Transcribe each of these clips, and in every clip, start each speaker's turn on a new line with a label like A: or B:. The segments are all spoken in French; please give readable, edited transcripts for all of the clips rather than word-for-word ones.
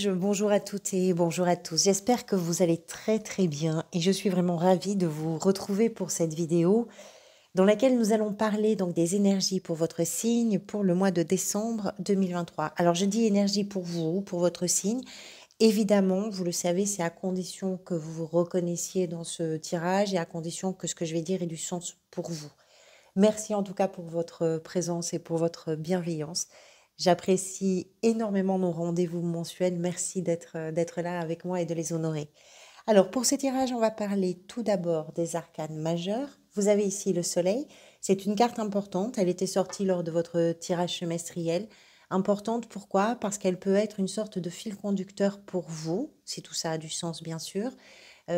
A: tirage, bonjour à toutes et bonjour à tous. J'espère que vous allez très très bien et je suis vraiment ravie de vous retrouver pour cette vidéo dans laquelle nous allons parler donc des énergies pour votre signe pour le mois de décembre 2023. Alors je dis énergie pour vous, pour votre signe. Évidemment, vous le savez, c'est à condition que vous vous reconnaissiez dans ce tirage et à condition que ce que je vais dire ait du sens pour vous. Merci en tout cas pour votre présence et pour votre bienveillance. J'apprécie énormément nos rendez-vous mensuels. Merci d'être là avec moi et de les honorer. Alors, pour ce tirage, on va parler tout d'abord des arcanes majeurs. Vous avez ici le soleil. C'est une carte importante. Elle était sortie lors de votre tirage semestriel. Importante, pourquoi? Parce qu'elle peut être une sorte de fil conducteur pour vous, si tout ça a du sens, bien sûr.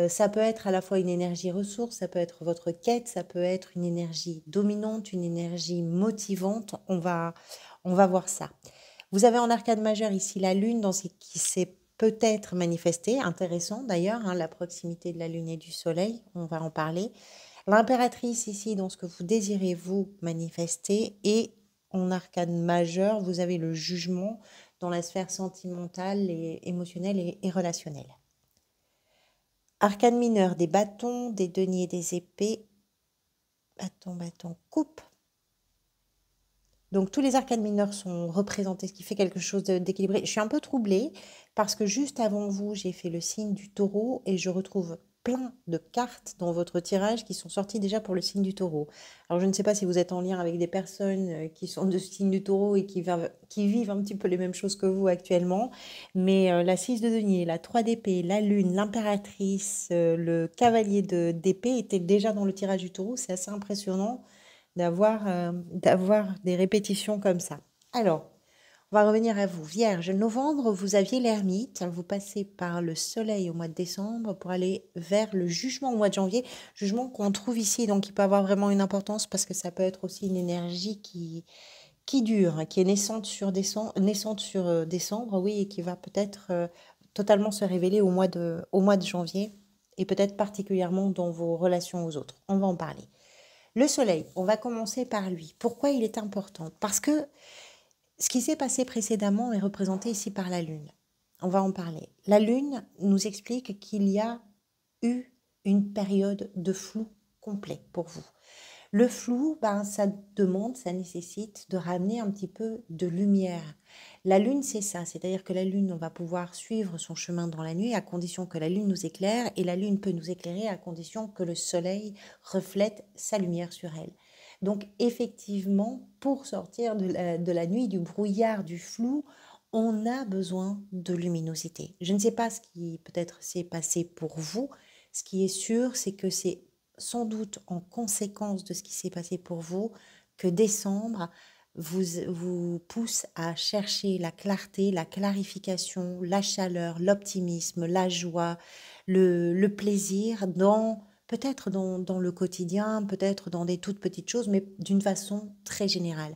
A: Ça peut être à la fois une énergie ressource, ça peut être votre quête, ça peut être une énergie dominante, une énergie motivante. On va voir ça. Vous avez en arcade majeure ici la lune dans ce qui s'est peut-être manifesté, intéressant d'ailleurs, hein, la proximité de la lune et du soleil, on va en parler. L'impératrice ici dans ce que vous désirez vous manifester et en arcade majeure, vous avez le jugement dans la sphère sentimentale et émotionnelle et relationnelle. Arcane mineur, des bâtons, des deniers, des épées. Bâton, bâton, coupe. Donc tous les arcanes mineurs sont représentés, ce qui fait quelque chose d'équilibré. Je suis un peu troublée parce que juste avant vous, j'ai fait le signe du taureau et je retrouve plein de cartes dans votre tirage qui sont sorties déjà pour le signe du taureau. Alors je ne sais pas si vous êtes en lien avec des personnes qui sont de ce signe du taureau et qui vivent un petit peu les mêmes choses que vous actuellement, mais la 6 de denier, la 3 d'épée, la lune, l'impératrice, le cavalier d'épée étaient déjà dans le tirage du taureau. C'est assez impressionnant d'avoir des répétitions comme ça. Alors, on va revenir à vous. Vierge, novembre, vous aviez l'ermite. Vous passez par le soleil au mois de décembre pour aller vers le jugement au mois de janvier. Jugement qu'on trouve ici, donc il peut avoir vraiment une importance parce que ça peut être aussi une énergie qui dure, hein, qui est naissante sur décembre, oui, et qui va peut-être totalement se révéler au mois de janvier et peut-être particulièrement dans vos relations aux autres. On va en parler. Le soleil, on va commencer par lui. Pourquoi il est important? Parce que ce qui s'est passé précédemment est représenté ici par la lune. On va en parler. La lune nous explique qu'il y a eu une période de flou complet pour vous. Le flou, ça demande, ça nécessite de ramener un petit peu de lumière. La lune, c'est ça, c'est-à-dire que la lune, on va pouvoir suivre son chemin dans la nuit à condition que la lune nous éclaire, et la lune peut nous éclairer à condition que le soleil reflète sa lumière sur elle. Donc effectivement, pour sortir de la nuit, du brouillard, du flou, on a besoin de luminosité. Je ne sais pas ce qui peut-être s'est passé pour vous. Ce qui est sûr, c'est que c'est sans doute en conséquence de ce qui s'est passé pour vous que décembre vous pousse à chercher la clarté, la clarification, la chaleur, l'optimisme, la joie, le plaisir peut-être dans le quotidien, peut-être dans des toutes petites choses, mais d'une façon très générale.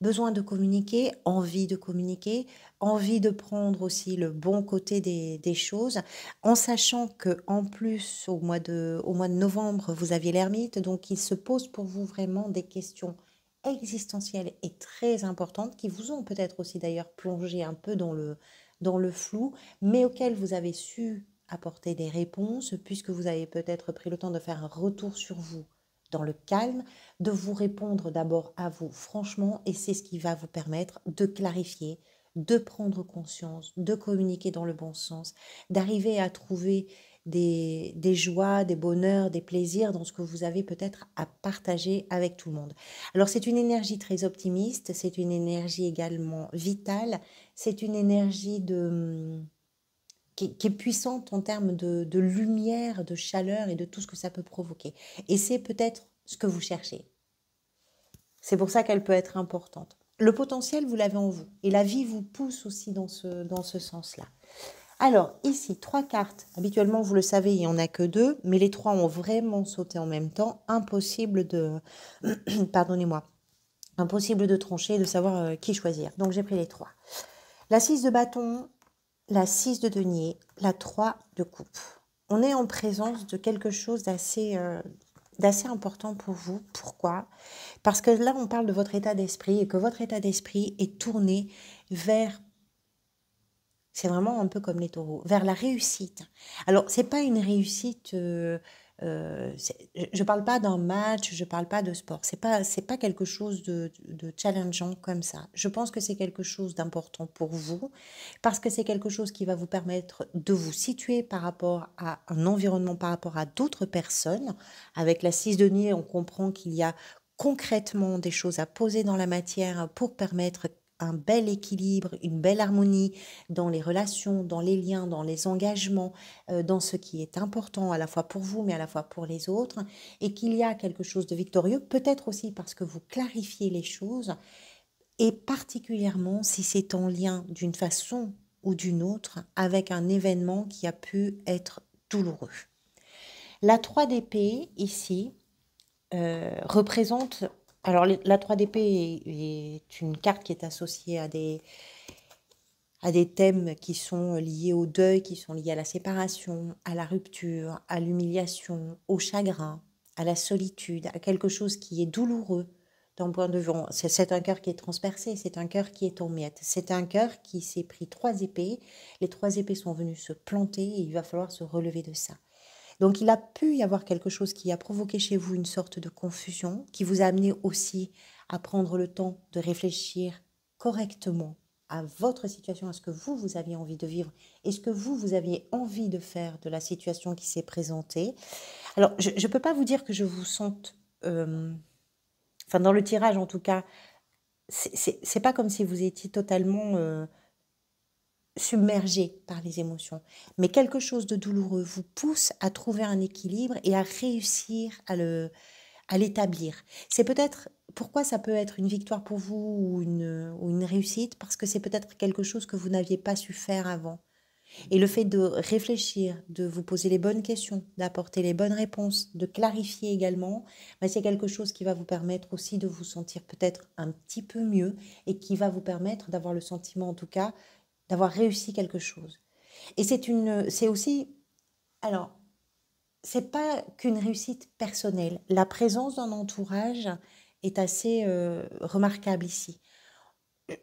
A: Besoin de communiquer, envie de prendre aussi le bon côté des choses, en sachant que en plus au mois de novembre, vous aviez l'ermite, donc il se pose pour vous vraiment des questions existentielles et très importantes qui vous ont peut-être aussi d'ailleurs plongé un peu dans le flou, mais auxquelles vous avez su apporter des réponses puisque vous avez peut-être pris le temps de faire un retour sur vous dans le calme, de vous répondre d'abord à vous franchement, et c'est ce qui va vous permettre de clarifier, de prendre conscience, de communiquer dans le bon sens, d'arriver à trouver des joies, des bonheurs, des plaisirs dans ce que vous avez peut-être à partager avec tout le monde. Alors c'est une énergie très optimiste, c'est une énergie également vitale, c'est une énergie qui est puissante en termes de lumière, de chaleur et de tout ce que ça peut provoquer. Et c'est peut-être ce que vous cherchez. C'est pour ça qu'elle peut être importante. Le potentiel, vous l'avez en vous. Et la vie vous pousse aussi dans ce sens-là. Alors, ici, 3 cartes. Habituellement, vous le savez, il n'y en a que 2, mais les 3 ont vraiment sauté en même temps. Impossible de... Pardonnez-moi. Impossible de trancher, de savoir qui choisir. Donc, j'ai pris les 3. La 6 de bâton, la 6 de denier, la 3 de coupe. On est en présence de quelque chose d'assez important pour vous. Pourquoi? Parce que là, on parle de votre état d'esprit et que votre état d'esprit est tourné vers C'est vraiment un peu comme les taureaux, vers la réussite. Alors, c'est pas une réussite. Je parle pas d'un match, je parle pas de sport. C'est pas quelque chose de challengeant comme ça. Je pense que c'est quelque chose d'important pour vous parce que c'est quelque chose qui va vous permettre de vous situer par rapport à un environnement, par rapport à d'autres personnes. Avec la 6 de denier, on comprend qu'il y a concrètement des choses à poser dans la matière pour permettre un bel équilibre, une belle harmonie dans les relations, dans les liens, dans les engagements, dans ce qui est important à la fois pour vous, mais à la fois pour les autres, et qu'il y a quelque chose de victorieux, peut-être aussi parce que vous clarifiez les choses, et particulièrement si c'est en lien d'une façon ou d'une autre avec un événement qui a pu être douloureux. La 3 d'épée, ici, représente... Alors, la 3 d'épée est une carte qui est associée à des thèmes qui sont liés au deuil, qui sont liés à la séparation, à la rupture, à l'humiliation, au chagrin, à la solitude, à quelque chose qui est douloureux d'un point de vue. C'est un cœur qui est transpercé, c'est un cœur qui est en miettes. C'est un cœur qui s'est pris 3 épées. Les 3 épées sont venues se planter et il va falloir se relever de ça. Donc il a pu y avoir quelque chose qui a provoqué chez vous une sorte de confusion, qui vous a amené aussi à prendre le temps de réfléchir correctement à votre situation, à ce que vous aviez envie de vivre et ce que vous aviez envie de faire de la situation qui s'est présentée. Alors, je ne peux pas vous dire que je vous sente, enfin dans le tirage en tout cas, c'est pas comme si vous étiez totalement submergé par les émotions. Mais quelque chose de douloureux vous pousse à trouver un équilibre et à réussir à l'établir. C'est peut-être pourquoi ça peut être une victoire pour vous ou une réussite, parce que c'est peut-être quelque chose que vous n'aviez pas su faire avant. Et le fait de réfléchir, de vous poser les bonnes questions, d'apporter les bonnes réponses, de clarifier également, ben c'est quelque chose qui va vous permettre aussi de vous sentir peut-être un petit peu mieux et qui va vous permettre d'avoir le sentiment en tout cas d'avoir réussi quelque chose. Et c'est aussi, alors, c'est pas qu'une réussite personnelle. La présence d'un entourage est assez remarquable ici.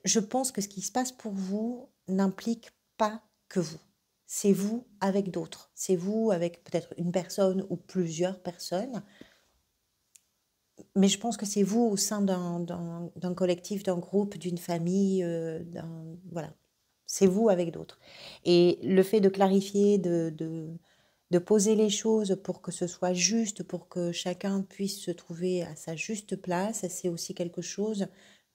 A: Je pense que ce qui se passe pour vous n'implique pas que vous. C'est vous avec d'autres. C'est vous avec peut-être une personne ou plusieurs personnes. Mais je pense que c'est vous au sein d'un collectif, d'un groupe, d'une famille, voilà. C'est vous avec d'autres. Et le fait de clarifier, de poser les choses pour que ce soit juste, pour que chacun puisse se trouver à sa juste place, c'est aussi quelque chose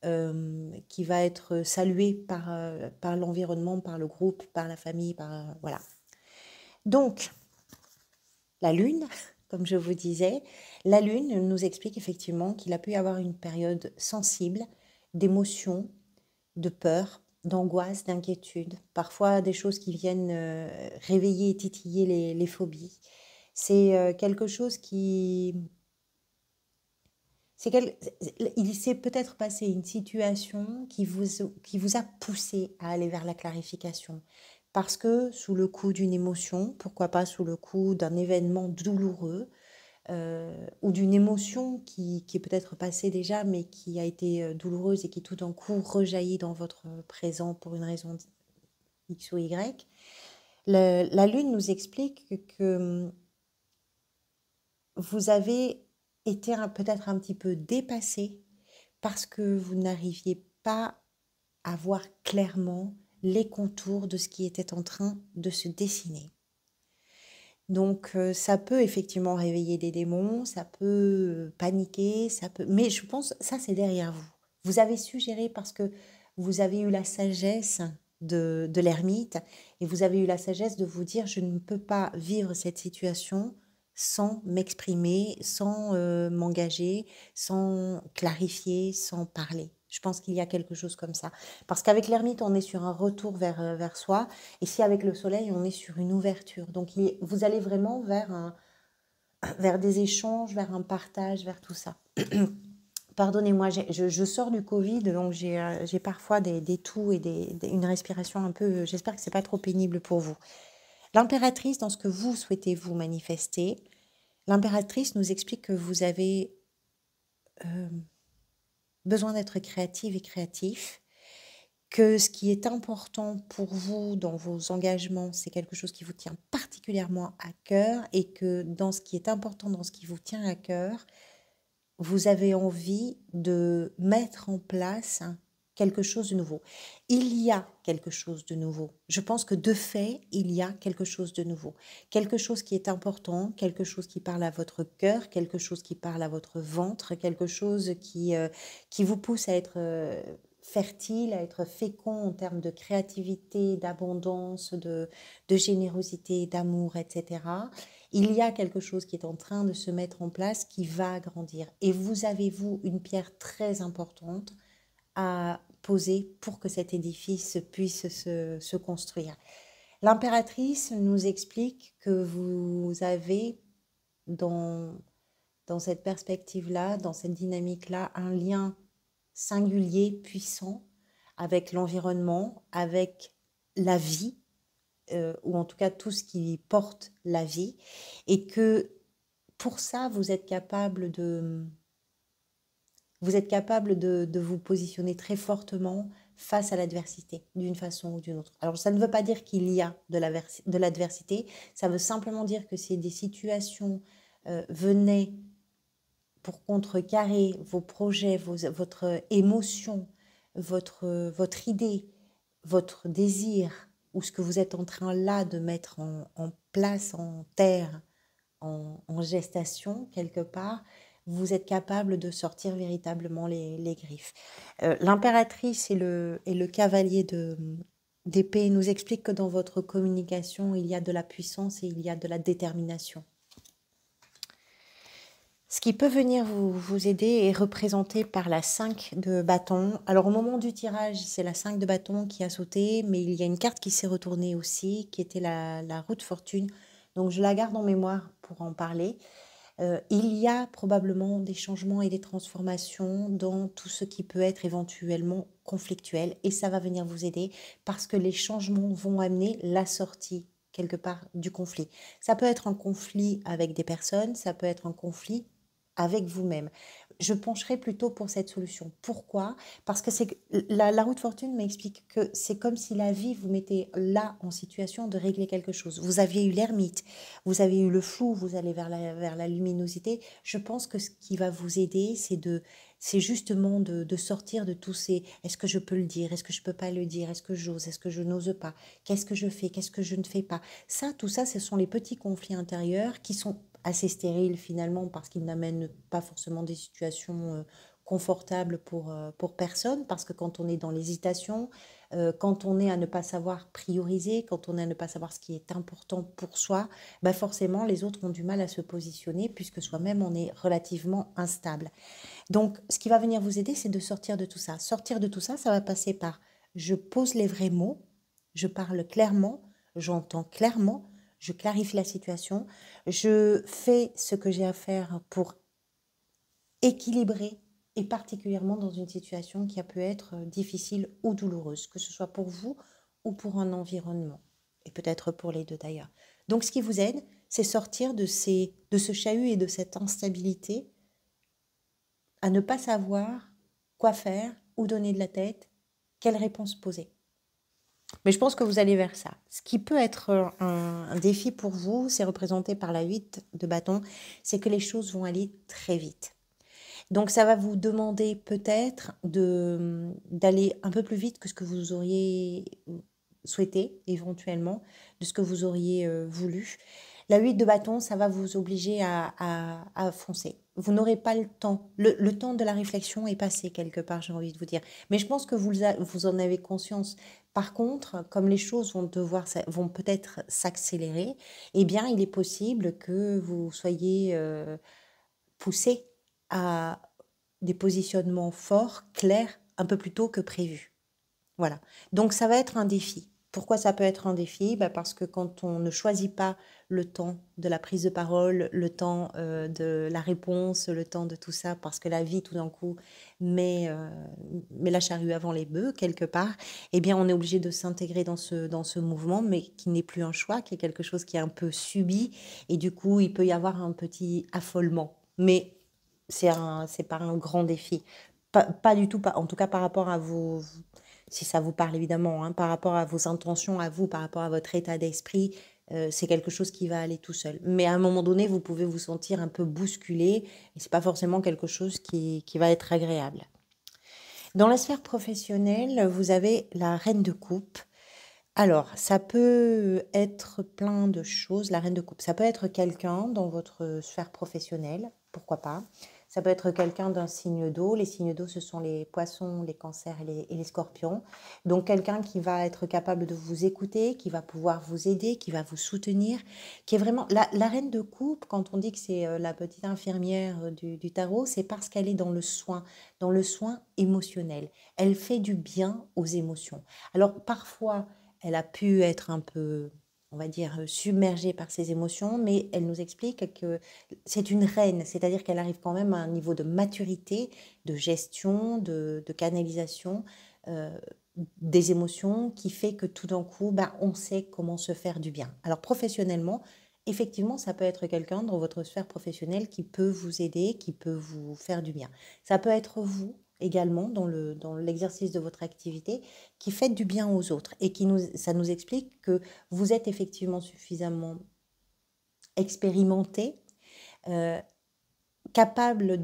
A: qui va être salué par l'environnement, par le groupe, par la famille, voilà. Donc, la Lune, comme je vous disais, la Lune nous explique effectivement qu'il a pu y avoir une période sensible d'émotions, de peur, d'angoisse, d'inquiétude, parfois des choses qui viennent réveiller et titiller les phobies. C'est quelque chose qui... Il s'est peut-être passé une situation qui vous a poussé à aller vers la clarification. Parce que sous le coup d'une émotion, pourquoi pas sous le coup d'un événement douloureux, ou d'une émotion qui est peut-être passée déjà, mais qui a été douloureuse et qui tout d'un coup rejaillit dans votre présent pour une raison X ou Y, la Lune nous explique que vous avez été peut-être un petit peu dépassé parce que vous n'arriviez pas à voir clairement les contours de ce qui était en train de se dessiner. Donc ça peut effectivement réveiller des démons, ça peut paniquer, mais je pense ça c'est derrière vous. Vous avez su gérer parce que vous avez eu la sagesse de l'ermite et vous avez eu la sagesse de vous dire je ne peux pas vivre cette situation sans m'exprimer, sans m'engager, sans clarifier, sans parler. Je pense qu'il y a quelque chose comme ça. Parce qu'avec l'ermite, on est sur un retour vers soi. Ici, avec le soleil, on est sur une ouverture. Donc, vous allez vraiment vers des échanges, vers un partage, vers tout ça. Pardonnez-moi, je sors du Covid, donc j'ai parfois des toux et une respiration un peu... J'espère que ce n'est pas trop pénible pour vous. L'impératrice, dans ce que vous souhaitez vous manifester, l'impératrice nous explique que vous avez besoin d'être créative et créatif, que ce qui est important pour vous dans vos engagements, c'est quelque chose qui vous tient particulièrement à cœur et que dans ce qui est important, dans ce qui vous tient à cœur, vous avez envie de mettre en place quelque chose de nouveau. Il y a quelque chose de nouveau. Je pense que de fait, il y a quelque chose de nouveau. Quelque chose qui est important, quelque chose qui parle à votre cœur, quelque chose qui parle à votre ventre, quelque chose qui vous pousse à être fertile, à être fécond en termes de créativité, d'abondance, de générosité, d'amour, etc. Il y a quelque chose qui est en train de se mettre en place, qui va grandir. Et vous avez, vous, une pierre très importante à poser pour que cet édifice puisse se construire. L'impératrice nous explique que vous avez dans cette perspective-là, dans cette dynamique-là, un lien singulier, puissant avec l'environnement, avec la vie, ou en tout cas tout ce qui porte la vie, et que pour ça, vous êtes capable de vous positionner très fortement face à l'adversité, d'une façon ou d'une autre. Alors, ça ne veut pas dire qu'il y a de l'adversité, ça veut simplement dire que si des situations venaient pour contrecarrer vos projets, votre émotion, votre idée, votre désir, ou ce que vous êtes en train là de mettre en place, en terre, en gestation quelque part, vous êtes capable de sortir véritablement les griffes. L'impératrice et le cavalier d'épée nous expliquent que dans votre communication, il y a de la puissance et il y a de la détermination. Ce qui peut venir vous aider est représenté par la 5 de bâton. Alors au moment du tirage, c'est la 5 de bâton qui a sauté, mais il y a une carte qui s'est retournée aussi, qui était la roue de fortune. Donc je la garde en mémoire pour en parler. Il y a probablement des changements et des transformations dans tout ce qui peut être éventuellement conflictuel, et ça va venir vous aider parce que les changements vont amener la sortie quelque part du conflit. Ça peut être un conflit avec des personnes, ça peut être un conflit avec vous-même. Je pencherai plutôt pour cette solution. Pourquoi? Parce que la roue de fortune m'explique que c'est comme si la vie vous mettait là en situation de régler quelque chose. Vous aviez eu l'ermite, vous avez eu le flou, vous allez vers la luminosité. Je pense que ce qui va vous aider, c'est justement de sortir de tous ces est-ce que je peux le dire, est-ce que je peux pas le dire, est-ce que j'ose, est-ce que je n'ose pas, qu'est-ce que je fais, qu'est-ce que je ne fais pas. Ça, tout ça, ce sont les petits conflits intérieurs qui sont assez stériles finalement parce qu'ils n'amènent pas forcément des situations confortables pour personne, parce que quand on est dans l'hésitation, quand on est à ne pas savoir prioriser, quand on est à ne pas savoir ce qui est important pour soi, bah forcément les autres ont du mal à se positionner puisque soi-même on est relativement instable. Donc ce qui va venir vous aider, c'est de sortir de tout ça. Sortir de tout ça, ça va passer par je pose les vrais mots, je parle clairement, j'entends clairement, je clarifie la situation, je fais ce que j'ai à faire pour équilibrer, et particulièrement dans une situation qui a pu être difficile ou douloureuse, que ce soit pour vous ou pour un environnement, et peut-être pour les deux d'ailleurs. Donc ce qui vous aide, c'est sortir de ce chahut et de cette instabilité à ne pas savoir quoi faire, où donner de la tête, quelle réponse poser. Mais je pense que vous allez vers ça. Ce qui peut être un défi pour vous, c'est représenté par la 8 de bâton, c'est que les choses vont aller très vite. Donc ça va vous demander peut-être d'aller un peu plus vite que ce que vous auriez souhaité éventuellement, de ce que vous auriez voulu. La 8 de bâton, ça va vous obliger à foncer. Vous n'aurez pas le temps. Le temps de la réflexion est passé quelque part, j'ai envie de vous dire. Mais je pense que vous en avez conscience. Par contre, comme les choses vont peut-être s'accélérer, eh bien, il est possible que vous soyez poussé à des positionnements forts, clairs, un peu plus tôt que prévu. Voilà. Donc ça va être un défi. Pourquoi ça peut être un défi? Parce que quand on ne choisit pas le temps de la prise de parole, le temps de la réponse, le temps de tout ça, parce que la vie tout d'un coup met la charrue avant les bœufs quelque part, eh bien on est obligé de s'intégrer dans ce mouvement, mais qui n'est plus un choix, qui est quelque chose qui est un peu subi, et du coup il peut y avoir un petit affolement. Mais c'est pas un grand défi. Pas du tout, pas, en tout cas par rapport à si ça vous parle évidemment, hein, par rapport à vos intentions à vous, par rapport à votre état d'esprit, c'est quelque chose qui va aller tout seul. Mais à un moment donné, vous pouvez vous sentir un peu bousculé et c'est pas forcément quelque chose qui va être agréable. Dans la sphère professionnelle, vous avez la reine de coupe. Alors, ça peut être plein de choses, la reine de coupe. Ça peut être quelqu'un dans votre sphère professionnelle, pourquoi pas. Ça peut être quelqu'un d'un signe d'eau. Les signes d'eau, ce sont les poissons, les cancers et les scorpions. Donc, quelqu'un qui va être capable de vous écouter, qui va pouvoir vous aider, qui va vous soutenir, qui est vraiment... La reine de coupe, quand on dit que c'est la petite infirmière du tarot, c'est parce qu'elle est dans le soin émotionnel. Elle fait du bien aux émotions. Alors, parfois elle a pu être un peu, on va dire, submergée par ses émotions, mais elle nous explique que c'est une reine, c'est-à-dire qu'elle arrive quand même à un niveau de maturité, de gestion, de canalisation euh, des émotions qui fait que tout d'un coup, ben, on sait comment se faire du bien. Alors professionnellement, effectivement, ça peut être quelqu'un dans votre sphère professionnelle qui peut vous aider, qui peut vous faire du bien. Ça peut être vous également dans l'exercice de votre activité qui faites du bien aux autres et ça nous explique que vous êtes effectivement suffisamment expérimenté, euh, capable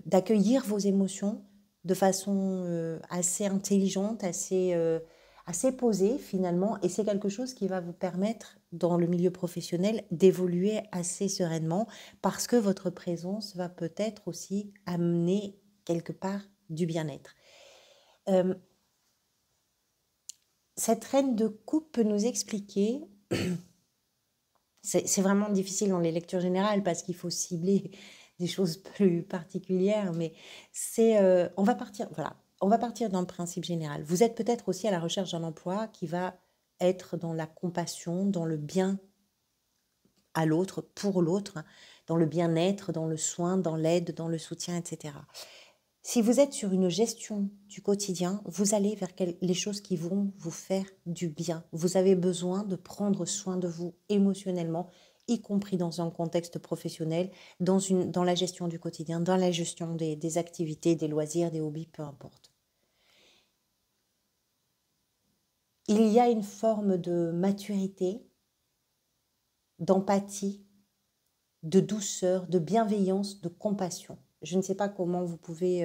A: d'accueillir vos émotions de façon assez intelligente, assez posée finalement, et c'est quelque chose qui va vous permettre dans le milieu professionnel d'évoluer assez sereinement parce que votre présence va peut-être aussi amener quelque part du bien-être. Euh, Cette reine de coupe peut nous expliquer, c'est vraiment difficile dans les lectures générales parce qu'il faut cibler des choses plus particulières, mais on va partir d'un principe général. Vous êtes peut-être aussi à la recherche d'un emploi qui va être dans la compassion, dans le bien à l'autre, pour l'autre, dans le bien-être, dans le soin, dans l'aide, dans le soutien, etc. Si vous êtes sur une gestion du quotidien, vous allez vers les choses qui vont vous faire du bien. Vous avez besoin de prendre soin de vous émotionnellement, y compris dans un contexte professionnel, dans la gestion du quotidien, dans la gestion des activités, des loisirs, des hobbies, peu importe. Il y a une forme de maturité, d'empathie, de douceur, de bienveillance, de compassion. Je ne sais pas comment vous pouvez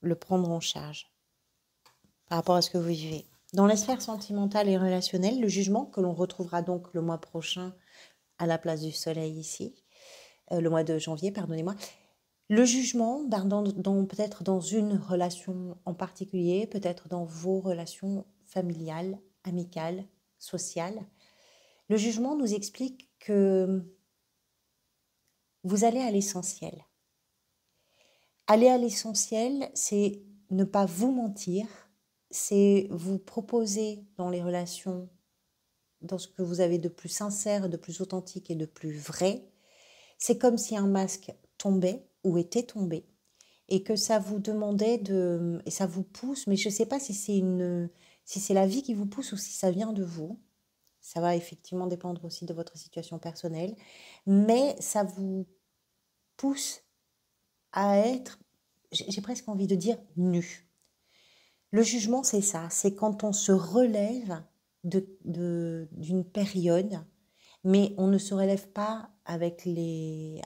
A: le prendre en charge par rapport à ce que vous vivez. Dans la sphère sentimentale et relationnelle, le jugement, que l'on retrouvera donc le mois prochain à la place du soleil ici, le mois de janvier, pardonnez-moi, le jugement, peut-être dans une relation en particulier, peut-être dans vos relations familiales, amicales, sociales, le jugement nous explique que vous allez à l'essentiel. Aller à l'essentiel, c'est ne pas vous mentir, c'est vous proposer dans les relations, dans ce que vous avez de plus sincère, de plus authentique et de plus vrai. C'est comme si un masque tombait ou était tombé et que ça vous demandait et ça vous pousse, mais je ne sais pas si c'est la vie qui vous pousse ou si ça vient de vous. Ça va effectivement dépendre aussi de votre situation personnelle, mais ça vous pousse à être, j'ai presque envie de dire, nu. Le jugement, c'est ça, c'est quand on se relève d'une période, mais on ne se relève pas avec les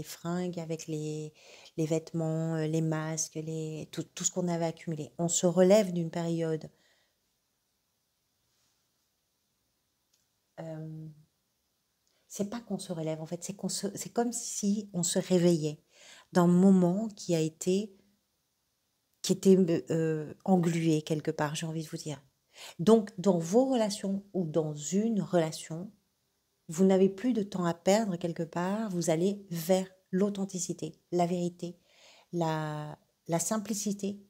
A: fringues, avec les vêtements, les masques, tout ce qu'on avait accumulé. On se relève d'une période. euh, c'est pas qu'on se relève, en fait, c'est comme si on se réveillait d'un moment qui était englué quelque part, j'ai envie de vous dire. Donc, dans vos relations ou dans une relation, vous n'avez plus de temps à perdre quelque part, vous allez vers l'authenticité, la vérité, la simplicité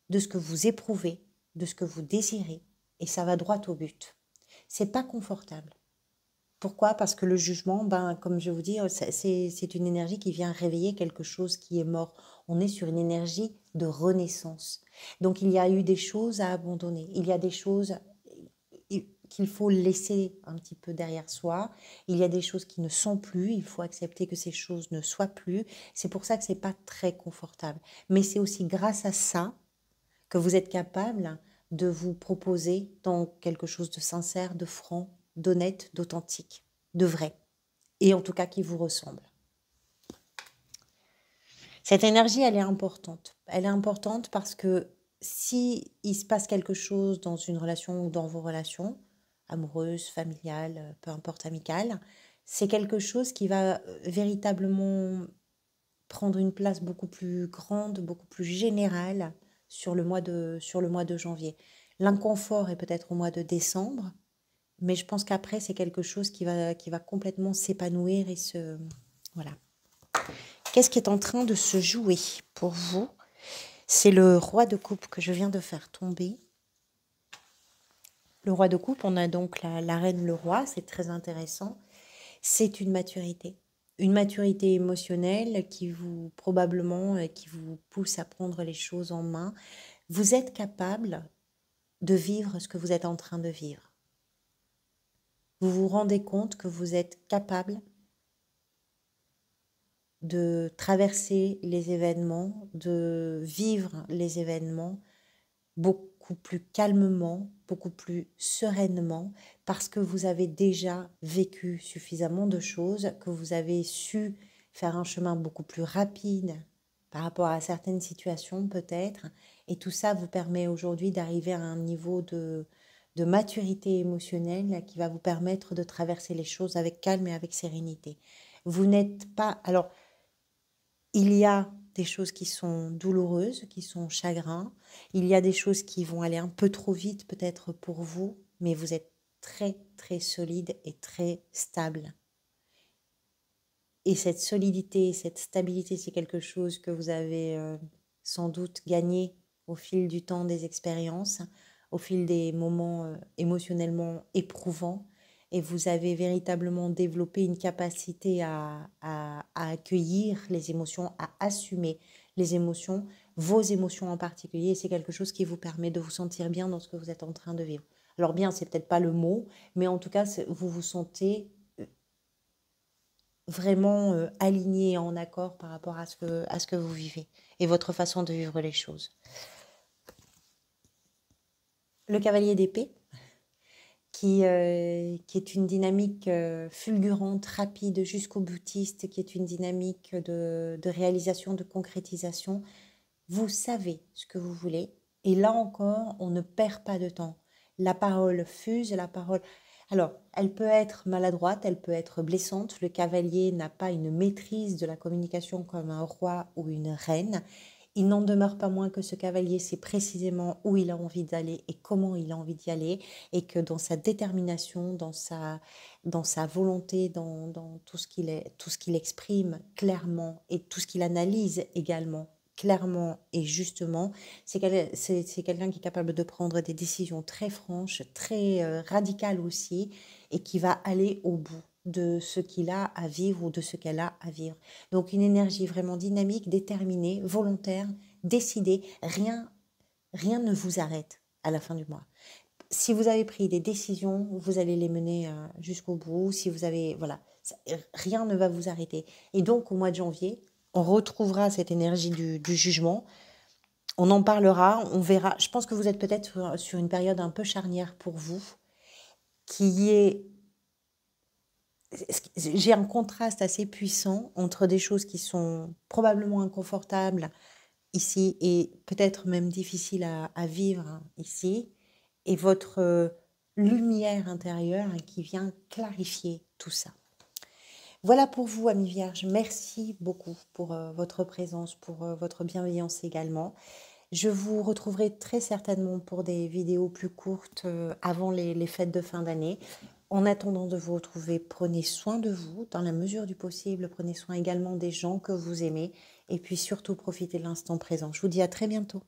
A: de ce que vous éprouvez, de ce que vous désirez, et ça va droit au but. C'est pas confortable. Pourquoi? Parce que le jugement, ben, comme je vous dis, c'est une énergie qui vient réveiller quelque chose qui est mort. On est sur une énergie de renaissance. Donc il y a eu des choses à abandonner. Il y a des choses qu'il faut laisser un petit peu derrière soi. Il y a des choses qui ne sont plus. Il faut accepter que ces choses ne soient plus. C'est pour ça que c'est pas très confortable. Mais c'est aussi grâce à ça que vous êtes capable de vous proposer dans quelque chose de sincère, de franc, d'honnête, d'authentique, de vrai. Et en tout cas qui vous ressemble. Cette énergie, elle est importante. Elle est importante parce que si il se passe quelque chose dans une relation ou dans vos relations, amoureuses, familiales, peu importe amicales, c'est quelque chose qui va véritablement prendre une place beaucoup plus grande, beaucoup plus générale sur le mois de janvier. L'inconfort est peut-être au mois de décembre, mais je pense qu'après, c'est quelque chose qui va complètement s'épanouir et se... Voilà. Qu'est-ce qui est en train de se jouer pour vous? C'est le roi de coupe que je viens de faire tomber. Le roi de coupe, on a donc la reine, le roi, c'est très intéressant. C'est une maturité émotionnelle qui vous, probablement, qui vous pousse à prendre les choses en main. Vous êtes capable de vivre ce que vous êtes en train de vivre. Vous vous rendez compte que vous êtes capable de traverser les événements, de vivre les événements beaucoup plus calmement, beaucoup plus sereinement, parce que vous avez déjà vécu suffisamment de choses, que vous avez su faire un chemin beaucoup plus rapide par rapport à certaines situations peut-être, et tout ça vous permet aujourd'hui d'arriver à un niveau de maturité émotionnelle qui va vous permettre de traverser les choses avec calme et avec sérénité. Vous n'êtes pas... Alors, il y a des choses qui sont douloureuses, qui sont chagrins. Il y a des choses qui vont aller un peu trop vite peut-être pour vous, mais vous êtes très très solide et très stable. Et cette solidité, cette stabilité, c'est quelque chose que vous avez sans doute gagné au fil du temps des expériences, au fil des moments émotionnellement éprouvants. Et vous avez véritablement développé une capacité à accueillir les émotions, à assumer les émotions, vos émotions en particulier. Et c'est quelque chose qui vous permet de vous sentir bien dans ce que vous êtes en train de vivre. Alors bien, c'est peut-être pas le mot, mais en tout cas, vous vous sentez vraiment aligné, en accord par rapport à ce que vous vivez et votre façon de vivre les choses. Le cavalier d'épée, qui est une dynamique fulgurante, rapide, jusqu'au boutiste, qui est une dynamique de réalisation, de concrétisation. Vous savez ce que vous voulez. Et là encore, on ne perd pas de temps. La parole fuse, la parole... Alors, elle peut être maladroite, elle peut être blessante. Le cavalier n'a pas une maîtrise de la communication comme un roi ou une reine. Il n'en demeure pas moins que ce cavalier sait précisément où il a envie d'aller et comment il a envie d'y aller, et que dans sa détermination, dans sa volonté, dans tout ce qu'il exprime clairement et tout ce qu'il analyse également clairement et justement, c'est quelqu'un qui est capable de prendre des décisions très franches, très radicales aussi, et qui va aller au bout de ce qu'il a à vivre ou de ce qu'elle a à vivre. Donc une énergie vraiment dynamique, déterminée, volontaire, décidée. Rien ne vous arrête à la fin du mois. Si vous avez pris des décisions, vous allez les mener jusqu'au bout. Si vous avez... Voilà, rien ne va vous arrêter. Et donc au mois de janvier, on retrouvera cette énergie du jugement. On en parlera, on verra. Je pense que vous êtes peut-être sur une période un peu charnière pour vous, qui est... J'ai un contraste assez puissant entre des choses qui sont probablement inconfortables ici et peut-être même difficiles à vivre ici, et votre lumière intérieure qui vient clarifier tout ça. Voilà pour vous, amis vierges. Merci beaucoup pour votre présence, pour votre bienveillance également. Je vous retrouverai très certainement pour des vidéos plus courtes avant les fêtes de fin d'année. En attendant de vous retrouver, prenez soin de vous dans la mesure du possible. Prenez soin également des gens que vous aimez. Et puis surtout, profitez de l'instant présent. Je vous dis à très bientôt.